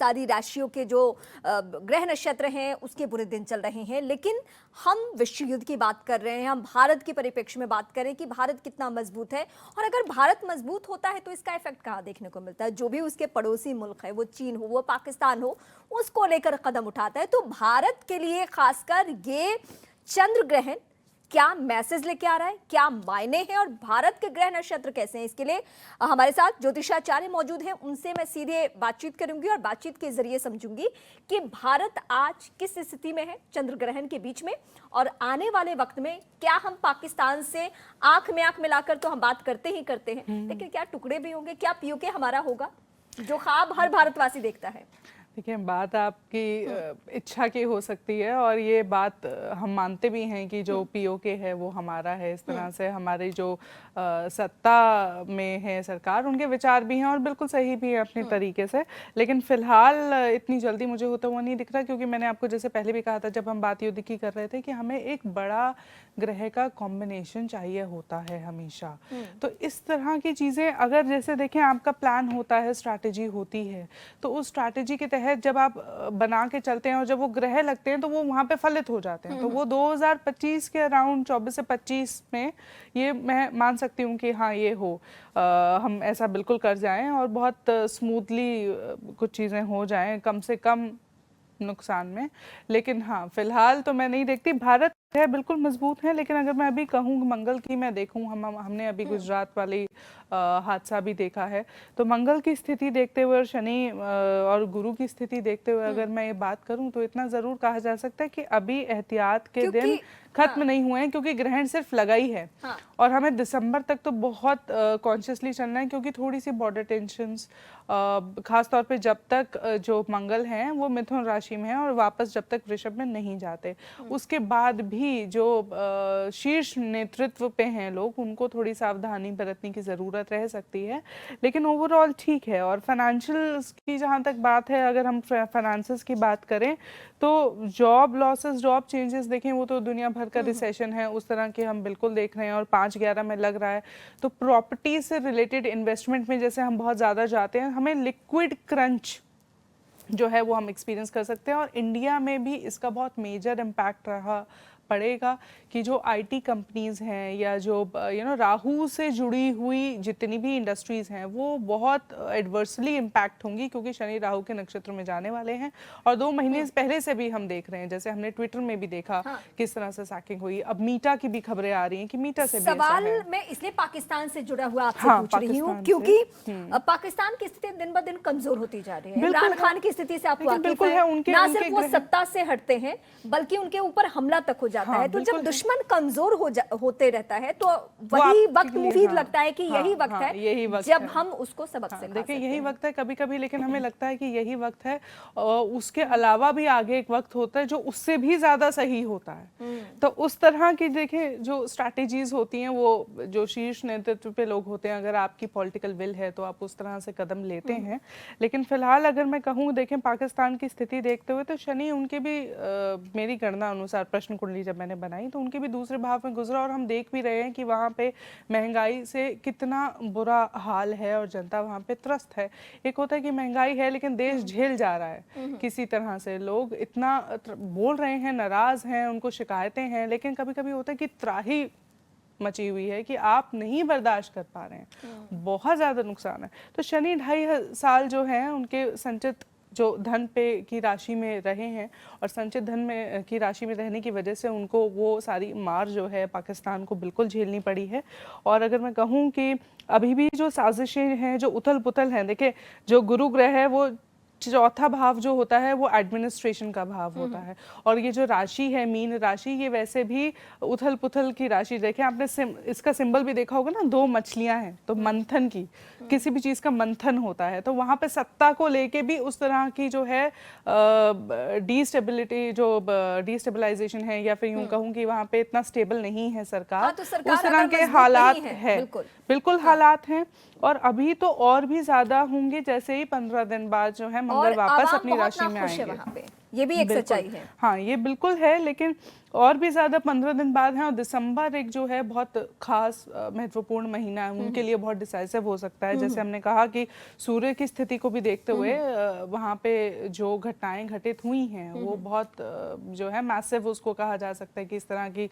सारी राशियों के जो ग्रह नक्षत्र हैं उसके बुरे दिन चल रहे हैं, लेकिन हम विश्व युद्ध की बात कर रहे हैं, हम भारत के परिप्रेक्ष्य में बात करें कि भारत कितना मजबूत है। और अगर भारत मजबूत होता है तो इसका इफेक्ट कहाँ देखने को मिलता है? जो भी उसके पड़ोसी मुल्क है, वो चीन हो, वो पाकिस्तान हो, उसको लेकर कदम उठाता है। तो भारत के लिए खासकर ये चंद्र ग्रहण क्या मैसेज लेके आ रहा है, क्या मायने हैं, और भारत के ग्रह नक्षत्र कैसे हैं? इसके लिए हमारे साथ ज्योतिषाचार्य मौजूद हैं, उनसे मैं सीधे बातचीत करूंगी और बातचीत के जरिए समझूंगी कि भारत आज किस स्थिति में है चंद्र ग्रहण के बीच में, और आने वाले वक्त में क्या हम पाकिस्तान से आंख में आंख मिलाकर तो हम बात करते ही करते हैं, लेकिन क्या टुकड़े भी होंगे, क्या पीओके हमारा होगा, जो ख्वाब हर भारतवासी देखता है? देखिए, बात आपकी इच्छा की हो सकती है और ये बात हम मानते भी हैं कि जो पीओके है वो हमारा है। इस तरह से हमारी जो सत्ता में है सरकार, उनके विचार भी हैं और बिल्कुल सही भी है अपने तरीके से। लेकिन फिलहाल इतनी जल्दी मुझे होता हुआ नहीं दिख रहा, क्योंकि मैंने आपको जैसे पहले भी कहा था जब हम बात युद्ध की कर रहे थे कि हमें एक बड़ा ग्रह का कॉम्बिनेशन चाहिए होता है हमेशा। तो इस तरह की चीज़ें अगर जैसे देखें, आपका प्लान होता है, स्ट्रैटेजी होती है, तो उस स्ट्रैटेजी के तहत जब आप बना के चलते हैं और जब वो ग्रह लगते हैं तो वो वहाँ पे फलित हो जाते हैं। तो वो 2025 के अराउंड 24 से 25 में ये मैं मान सकती हूँ कि हाँ ये हो, हम ऐसा बिल्कुल कर जाएं और बहुत स्मूथली कुछ चीज़ें हो जाएं, कम से कम नुकसान में। लेकिन हाँ, फिलहाल तो मैं नहीं देखती। भारत है बिल्कुल मजबूत है, लेकिन अगर मैं अभी कहूँ मंगल की मैं देखूँ, हमने अभी गुजरात वाली हादसा भी देखा है, तो मंगल की स्थिति देखते हुए और शनि और गुरु की स्थिति देखते हुए अगर मैं ये बात करूं तो इतना जरूर कहा जा सकता है कि अभी एहतियात के दिन खत्म नहीं हुए हैं, क्योंकि ग्रहण सिर्फ लगा ही है। और हमें दिसंबर तक तो बहुत कॉन्शियसली चलना है, क्योंकि थोड़ी सी बॉर्डर टेंशंस, खास तौर पे जब तक जो मंगल हैं वो मिथुन राशि में है और वापस जब तक वृषभ में नहीं जाते, उसके बाद भी जो शीर्ष नेतृत्व पे हैं लोग, उनको थोड़ी सावधानी बरतने की ज़रूरत रह सकती है। लेकिन ओवरऑल ठीक है। और फाइनेंशियल्स की जहाँ तक बात है, अगर हम फाइनेंसेस की बात करें तो जॉब लॉसेस, जॉब चेंजेस देखें, वो तो दुनिया भर का रिसेशन है, उस तरह के हम बिल्कुल देख रहे हैं और 5/11 में लग रहा है। तो प्रॉपर्टी से रिलेटेड इन्वेस्टमेंट में जैसे हम बहुत ज़्यादा जाते हैं, हमें लिक्विड क्रंच जो है वो हम एक्सपीरियंस कर सकते हैं। और इंडिया में भी इसका बहुत मेजर इम्पैक्ट रहा पड़ेगा कि जो आईटी कंपनीज हैं या जो राहु से जुड़ी हुई जितनी भी इंडस्ट्रीज हैं वो बहुत एडवर्सली इम्पैक्ट होंगी, क्योंकि शनि राहु के नक्षत्र में जाने वाले हैं। और 2 महीने पहले से भी हम देख रहे हैं, जैसे हमने ट्विटर में भी देखा किस तरह से सैकिंग हुई। अब मीटा की भी खबरें आ रही हैं कि मीटा से भी सवाल मैं इसलिए पाकिस्तान से जुड़ा हुआ आपसे पूछ रही हूँ, क्योंकि पाकिस्तान की स्थिति दिन ब दिन कमजोर होती जा रही है। इमरान खान की स्थिति से आपको वाकिफ है, ना सिर्फ वो सत्ता से हटते हैं बल्कि उनके ऊपर हमला तक हो जाता है। तो जब दुश्मन कमजोर होते रहता है तो वही वक्त मुफीद लगता है कि यही वक्त है जब हम उसको सबक सिखा सकते हैं। देखिए, यही वक्त है कभी कभी, लेकिन हमें लगता है कि यही वक्त है। उसके अलावा भी आगे एक वक्त होता है जो उससे भी ज्यादा सही होता है। तो उस तरह की देखिए जो स्ट्रैटेजीज होती हैं, वो जो शीर्ष नेतृत्व पे लोग होते हैं, अगर आपकी पॉलिटिकल विल है तो आप उस तरह से कदम लेते हैं। लेकिन फिलहाल अगर मैं कहूँ, देखें पाकिस्तान की स्थिति देखते हुए तो शनि उनके भी मेरी गणना अनुसार प्रश्न कुंडली जब मैंने बनाई तो उनके भी दूसरे भाव में गुजरा, और हम देख भी रहे हैं कि वहाँ पे महंगाई से कितना बुरा हाल है और जनता वहाँ पे त्रस्त है। एक होता है कि महंगाई है लेकिन देश झेल जा रहा है किसी तरह से, लोग इतना बोल रहे हैं, नाराज हैं, उनको शिकायतें हैं, लेकिन कभी कभी होता है कि त्राही मची हुई है कि आप नहीं बर्दाश्त कर पा रहे हैं, बहुत ज़्यादा नुकसान है। तो शनि 2.5 साल जो है उनके संचित जो धन पे की राशि में रहे हैं, और संचित धन में की राशि में रहने की वजह से उनको वो सारी मार जो है पाकिस्तान को बिल्कुल झेलनी पड़ी है। और अगर मैं कहूँ कि अभी भी जो साजिशें हैं, जो उथल पुथल हैं, देखिए जो गुरु ग्रह है वो चौथा भाव जो होता है वो एडमिनिस्ट्रेशन का भाव होता है, और ये जो राशि है मीन राशि, ये वैसे भी उथल पुथल की राशि। देखें आपने इसका सिंबल भी देखा होगा ना, 2 मछलियां हैं, तो मंथन की, किसी भी चीज़ का मंथन होता है। तो वहाँ पे सत्ता को लेके भी उस तरह की जो है डिस्टेबलाइजेशन है, या फिर यूँ कहूँ कि वहाँ पे इतना स्टेबल नहीं है सरकार, तो सरकार उस तरह के हालात है, बिल्कुल हालात हैं। और अभी तो और भी ज्यादा होंगे, जैसे ही 15 दिन बाद जो है मंगल वापस अपनी राशि में आएंगे। ये भी एक बिल्कुल। सच्चाई है। हाँ, ये बिल्कुल है, लेकिन और भी ज़्यादा 15 दिन बाद है, और दिसंबर एक जो है बहुत खास महत्वपूर्ण महीना है उनके लिए, बहुत डिसाइसिव हो सकता है। जैसे हमने कहा कि सूर्य की स्थिति को भी देखते हुए वहाँ पे जो घटनाएं घटित हुई हैं वो बहुत जो है मैसिव उसको कहा जा सकता है कि इस तरह की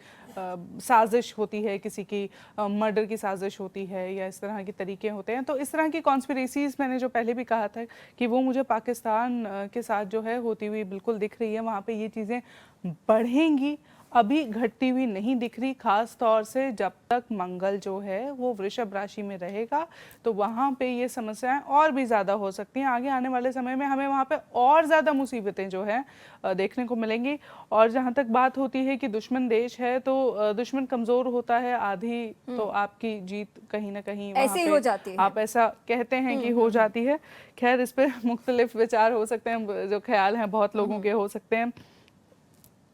साजिश होती है, किसी की मर्डर की साजिश होती है या इस तरह के तरीके होते हैं। तो इस तरह की कॉन्स्पिरेसीज मैंने जो पहले भी कहा था कि वो मुझे पाकिस्तान के साथ जो है होती हुई बिल्कुल दिख रही है। वहाँ पे ये चीज़ें बढ़ेंगी, अभी घटती हुई नहीं दिख रही, खास तौर से जब तक मंगल जो है वो वृषभ राशि में रहेगा तो वहाँ पे ये समस्याएं और भी ज़्यादा हो सकती हैं। आगे आने वाले समय में हमें वहाँ पे और ज़्यादा मुसीबतें जो है देखने को मिलेंगी। और जहाँ तक बात होती है कि दुश्मन देश है तो दुश्मन कमज़ोर होता है, आधी तो आपकी जीत कहीं ना कहीं वहाँ ऐसे ही पे हो जाती है। आप ऐसा कहते हैं कि हो जाती है। खैर, इस पे मुख्तलिफ विचार हो सकते हैं, जो ख्याल हैं बहुत लोगों के हो सकते हैं।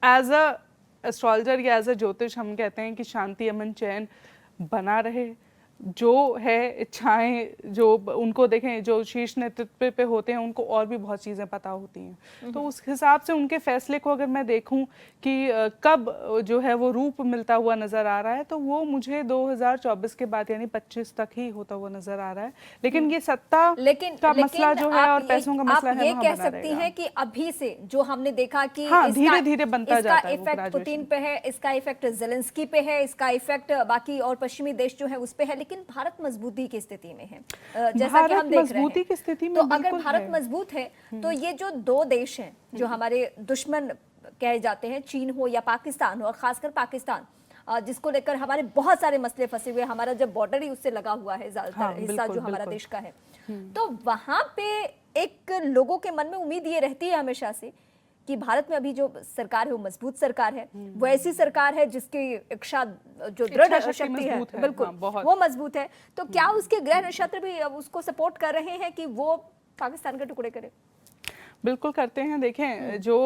एज अ एस्ट्रोलॉजर या एज अ ज्योतिष हम कहते हैं कि शांति, अमन, चैन बना रहे, जो है इच्छाएं जो उनको देखें, जो शीर्ष नेतृत्व पे होते हैं उनको और भी बहुत चीज़ें पता होती हैं। तो उस हिसाब से उनके फैसले को अगर मैं देखूं कि कब जो है वो रूप मिलता हुआ नज़र आ रहा है, तो वो मुझे 2024 के बाद यानी 25 तक ही होता हुआ नज़र आ रहा है। लेकिन ये सत्ता का मसला जो है और पैसों का मसला है, ये वहाँ कह बना सकती रहेगा। हैं कि अभी से जो हमने देखा कि हाँ, धीरे-धीरे बनता जाता है वो इफेक्ट graduation। पुतिन पे है, इसका इफेक्ट जेलेंस्की पे है, इसका इफेक्ट बाकी और पश्चिमी देश जो है उस पे है, लेकिन भारत मजबूती की स्थिति में है, जैसा कि हम देख रहे मजबूती की स्थिति हैं। में तो अगर बिल्कुल भारत है। मजबूत है तो ये जो दो देश हैं जो हमारे दुश्मन कहे जाते हैं, चीन हो या पाकिस्तान हो, और खासकर पाकिस्तान जिसको लेकर हमारे बहुत सारे मसले फंसे हुए, हमारा जब बॉर्डर ही उससे लगा हुआ है ज्यादातर हाँ, हिस्सा बिल्कुल, जो हमारा बिल्कुल। देश का है, तो वहां पे एक लोगों के मन में उम्मीद ये रहती है हमेशा से कि भारत में अभी जो सरकार है वो मजबूत सरकार है, वो ऐसी सरकार है जिसकी इच्छा जो दृढ़ इच्छा शक्ति शक्ति है, मजबूत है, बिल्कुल हाँ, बहुत। वो मजबूत है। तो क्या उसके ग्रह नक्षत्र भी अब उसको सपोर्ट कर रहे हैं कि वो पाकिस्तान के टुकड़े करे? बिल्कुल करते हैं। देखें, जो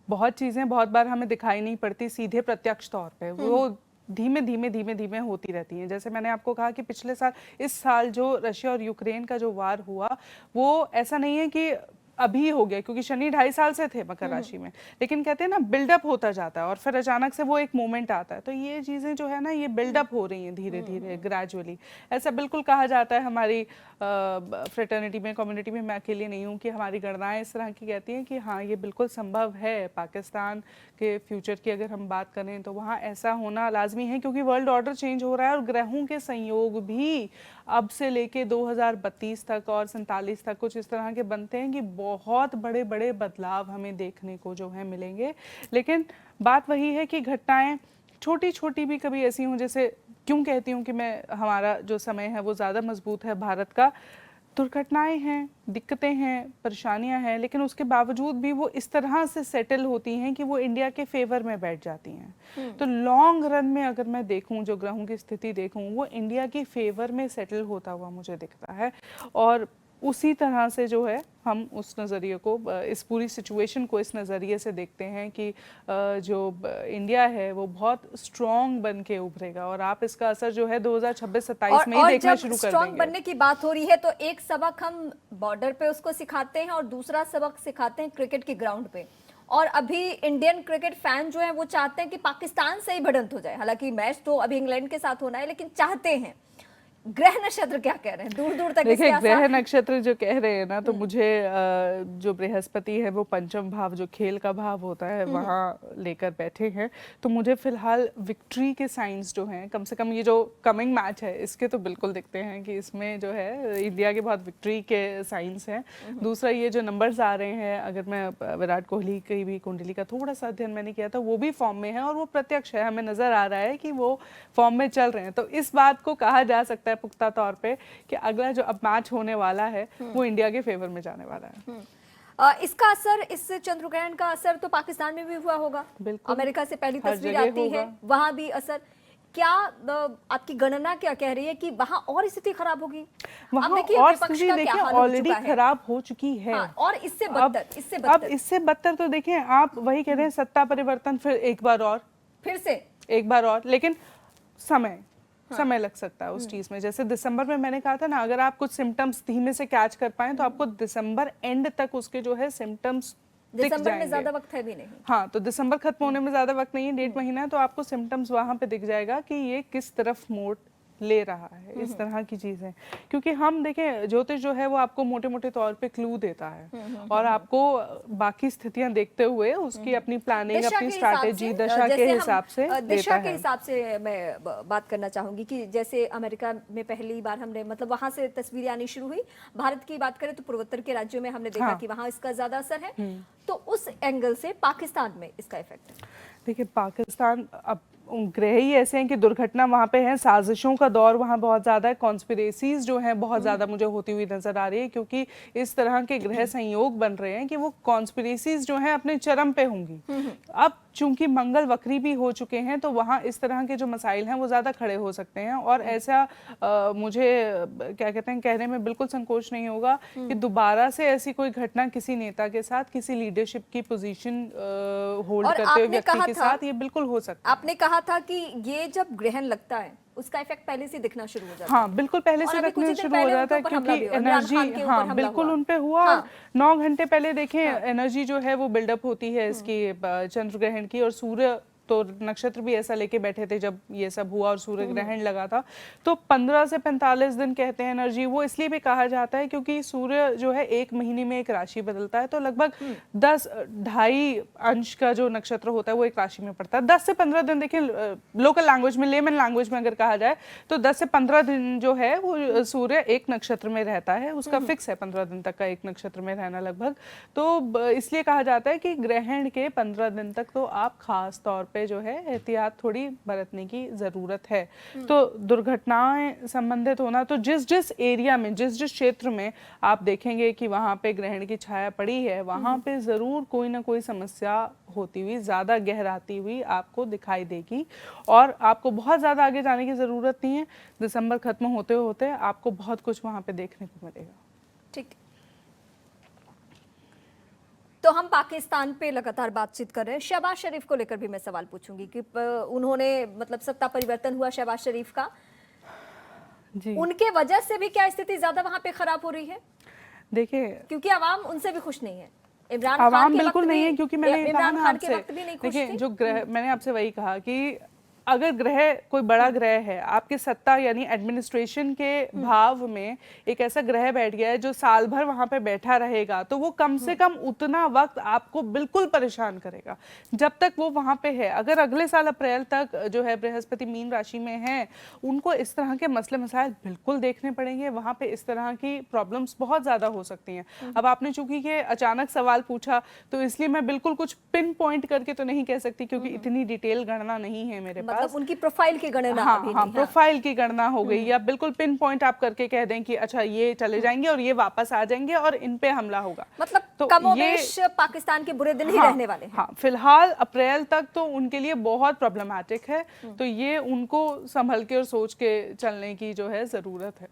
बहुत चीज़ें बहुत बार हमें दिखाई नहीं पड़ती सीधे प्रत्यक्ष तौर पे, वो धीमे धीमे धीमे धीमे होती रहती हैं। जैसे मैंने आपको कहा कि पिछले साल, इस साल जो रशिया और यूक्रेन का जो वार हुआ, वो ऐसा नहीं है कि अभी हो गया, क्योंकि शनि 2.5 साल से थे मकर राशि में, लेकिन कहते हैं ना बिल्डअप होता जाता है और फिर अचानक से वो एक मोमेंट आता है। तो ये चीज़ें जो है ना, ये बिल्डअप हो रही हैं धीरे धीरे, ग्रेजुअली। ऐसा बिल्कुल कहा जाता है हमारी फ्रेटर्निटी में, कम्युनिटी में, मैं अकेली नहीं हूँ, कि हमारी गणनाएं इस तरह की कहती हैं कि हाँ, ये बिल्कुल संभव है। पाकिस्तान के फ्यूचर की अगर हम बात करें तो वहाँ ऐसा होना लाजमी है, क्योंकि वर्ल्ड ऑर्डर चेंज हो रहा है और ग्रहों के संयोग भी अब से लेके 2032 तक और 47 तक कुछ इस तरह के बनते हैं कि बहुत बड़े बड़े बदलाव हमें देखने को जो है मिलेंगे। लेकिन बात वही है कि घटनाएं छोटी छोटी भी कभी ऐसी हों, जैसे क्यों कहती हूँ कि मैं, हमारा जो समय है वो ज़्यादा मजबूत है भारत का। दुर्घटनाएं हैं, दिक्कतें हैं, परेशानियां हैं, लेकिन उसके बावजूद भी वो इस तरह से सेटल होती हैं कि वो इंडिया के फेवर में बैठ जाती हैं। तो लॉन्ग रन में अगर मैं देखूं, जो ग्रहों की स्थिति देखूं, वो इंडिया के फेवर में सेटल होता हुआ मुझे दिखता है। और उसी तरह से जो है हम उस नज़रिए को, इस पूरी सिचुएशन को इस नज़रिए से देखते हैं कि जो इंडिया है वो बहुत स्ट्रॉन्ग बन के उभरेगा, और आप इसका असर जो है 2026-27 में ही देखना शुरू कर स्ट्रॉन्ग देंगे। बनने की बात हो रही है तो एक सबक हम बॉर्डर पे उसको सिखाते हैं और दूसरा सबक सिखाते हैं क्रिकेट के ग्राउंड पे। और अभी इंडियन क्रिकेट फैन जो है वो चाहते हैं कि पाकिस्तान से ही भिड़ंत हो जाए, हालांकि मैच तो अभी इंग्लैंड के साथ होना है, लेकिन चाहते हैं। ग्रह नक्षत्र क्या कह रहे हैं, दूर दूर तक देखिए, इसके ग्रह आसार हैं? नक्षत्र जो कह रहे हैं ना, तो मुझे जो बृहस्पति है वो पंचम भाव, जो खेल का भाव होता है, वहाँ लेकर बैठे हैं। तो मुझे फिलहाल विक्ट्री के साइंस जो हैं, कम से कम ये जो कमिंग मैच है इसके तो बिल्कुल दिखते हैं कि इसमें जो है इंडिया के बहुत विक्ट्री के साइंस हैं। दूसरा, ये जो नंबर्स आ रहे हैं, अगर मैं विराट कोहली की भी कुंडली का थोड़ा सा अध्ययन मैंने किया था, वो भी फॉर्म में है और वो प्रत्यक्ष है, हमें नजर आ रहा है कि वो फॉर्म में चल रहे हैं। तो इस बात को कहा जा सकता है पुख्ता तौर पे कि अगला जो अब मैच होने वाला है वो इंडिया के फेवर में जाने वाला है। इसका असर, इस चंद्र ग्रहण का असर तो पाकिस्तान में भी हुआ होगा, बिल्कुल। अमेरिका से पहली हर तस्वीर जगह आती है, होगा। वहां भी असर। क्या आपकी गणना क्या कह रही है कि वहां और स्थिति खराब होगी? वहाँ अब देखिए और विपक्ष स्थिति का क्या देखिए हाल हो ऑलरेडी चुका है। खराब हो चुकी है। हाँ, और इससे अब बदतर, इससे अब बदतर इससे बदतर तो देखिए, आप वही कह रहे हैं, सत्ता परिवर्तन फिर एक बार और, फिर से एक बार और, लेकिन समय लग सकता है उस चीज़ में। जैसे दिसंबर में मैंने कहा था ना, अगर आप कुछ सिम्टम्स धीमे से कैच कर पाएं तो आपको दिसंबर एंड तक उसके जो है सिम्टम्स दिसंबर में जाएंगे। ज्यादा वक्त है भी नहीं। हाँ, तो दिसंबर खत्म होने में ज्यादा वक्त नहीं है, 1.5 महीना है, तो आपको सिम्टम्स वहां पे दिख जाएगा कि ये किस तरफ मोड़ ले रहा है, इस तरह की चीजें। क्योंकि हम देखें, ज्योतिष जो है वो आपको मोटे मोटे तौर पे क्लू देता है और आपको बाकी स्थितियां देखते हुए उसकी अपनी प्लानिंग, अपनी स्ट्रैटेजी दशा के हिसाब से दिशा देता के है। हिसाब से मैं बात करना चाहूंगी कि जैसे अमेरिका में पहली बार हमने मतलब वहां से तस्वीरें आनी शुरू हुई, भारत की बात करें तो पूर्वोत्तर के राज्यों में हमने देखा हाँ। कि वहां इसका ज्यादा असर है, तो उस एंगल से पाकिस्तान में इसका इफेक्ट है। देखिए, पाकिस्तान अब ग्रह ही ऐसे हैं कि दुर्घटना वहाँ पे है, साजिशों का दौर वहाँ बहुत ज़्यादा है, कॉन्स्पिरेसीज जो हैं बहुत ज़्यादा मुझे होती हुई नज़र आ रही है, क्योंकि इस तरह के ग्रह संयोग बन रहे हैं कि वो कॉन्स्पिरेसीज जो हैं अपने चरम पे होंगी। अब चूंकि मंगल वक्री भी हो चुके हैं तो वहाँ इस तरह के जो मसाइल हैं वो ज़्यादा खड़े हो सकते हैं और ऐसा मुझे क्या कहते हैं कहने में बिल्कुल संकोच नहीं होगा कि दोबारा से ऐसी कोई घटना किसी नेता के साथ, किसी लीडरशिप की पोजीशन होल्ड करते हुए व्यक्ति के साथ ये बिल्कुल हो सकता है। आपने कहा था कि ये जब ग्रहण लगता है उसका इफेक्ट पहले से दिखना शुरू हो जाता है। हाँ, बिल्कुल पहले से दिखना शुरू हो जाता है, क्योंकि एनर्जी, हाँ बिल्कुल उन पे हुआ। और 9 घंटे पहले देखें एनर्जी जो है वो बिल्डअप होती है इसकी चंद्र ग्रहण की, और सूर्य तो नक्षत्र भी ऐसा लेके बैठे थे जब ये सब हुआ और सूर्य ग्रहण लगा था। तो 15 से 45 दिन कहते हैं एनर्जी, वो इसलिए भी कहा जाता है क्योंकि सूर्य जो है 1 महीने में एक राशि बदलता है, तो लगभग 10-2.5 अंश का जो नक्षत्र होता है वो एक राशि में पड़ता है। 10 से 15 दिन, देखिए लोकल लैंग्वेज में, लेमन लैंग्वेज में अगर कहा जाए तो 10 से 15 दिन जो है वो सूर्य एक नक्षत्र में रहता है, उसका फिक्स है 15 दिन तक का एक नक्षत्र में रहना लगभग। तो इसलिए कहा जाता है कि ग्रहण के 15 दिन तक तो आप खास तौर पे जो है एहतियात थोड़ी बरतने की जरूरत है। तो दुर्घटनाएं संबंधित होना, तो जिस जिस एरिया में, जिस जिस क्षेत्र में आप देखेंगे कि वहां पे ग्रहण की छाया पड़ी है, वहां पे जरूर कोई ना कोई समस्या होती हुई, ज्यादा गहराती हुई आपको दिखाई देगी और आपको बहुत ज्यादा आगे जाने की जरूरत नहीं है। दिसंबर खत्म होते होते आपको बहुत कुछ वहां पे देखने को मिलेगा। ठीक, तो हम पाकिस्तान पे लगातार बातचीत कर रहे हैं। शहबाज शरीफ को लेकर भी मैं सवाल पूछूंगी कि उन्होंने मतलब सत्ता परिवर्तन हुआ शहबाज शरीफ का जी, उनके वजह से भी क्या स्थिति ज्यादा वहां पे खराब हो रही है? देखिए क्योंकि आवाम उनसे भी खुश नहीं है, इमरान खान आवाम के बिल्कुल वक्त नहीं भी- है, क्योंकि मैंने कहा इमरान ना खान के आपसे, वक्त भी नहीं खुश देखिए थी। जो ग्रह, मैंने आपसे वही कहा कि अगर ग्रह कोई बड़ा ग्रह है आपके सत्ता यानी एडमिनिस्ट्रेशन के भाव में, एक ऐसा ग्रह बैठ गया है जो साल भर वहां पे बैठा रहेगा, तो वो कम से कम उतना वक्त आपको बिल्कुल परेशान करेगा जब तक वो वहां पे है। अगर अगले साल अप्रैल तक जो है बृहस्पति मीन राशि में है, उनको इस तरह के मसले मसाइल बिल्कुल देखने पड़ेंगे, वहां पे इस तरह की प्रॉब्लम्स बहुत ज्यादा हो सकती हैं। अब आपने चूंकि ये अचानक सवाल पूछा तो इसलिए मैं बिल्कुल कुछ पिन पॉइंट करके तो नहीं कह सकती, क्योंकि इतनी डिटेल गणना नहीं है मेरे पास। मतलब उनकी प्रोफाइल की गणना हाँ, अभी हाँ, नहीं, प्रोफाइल की गणना हो गई, या बिल्कुल पिन पॉइंट आप करके कह दें कि अच्छा ये चले जाएंगे और ये वापस आ जाएंगे और इन पे हमला होगा। मतलब तो कमोबेश पाकिस्तान के बुरे दिन ही हाँ, रहने वाले हैं। हाँ, फिलहाल अप्रैल तक तो उनके लिए बहुत प्रॉब्लमैटिक है, तो ये उनको संभल के और सोच के चलने की जो है जरूरत है।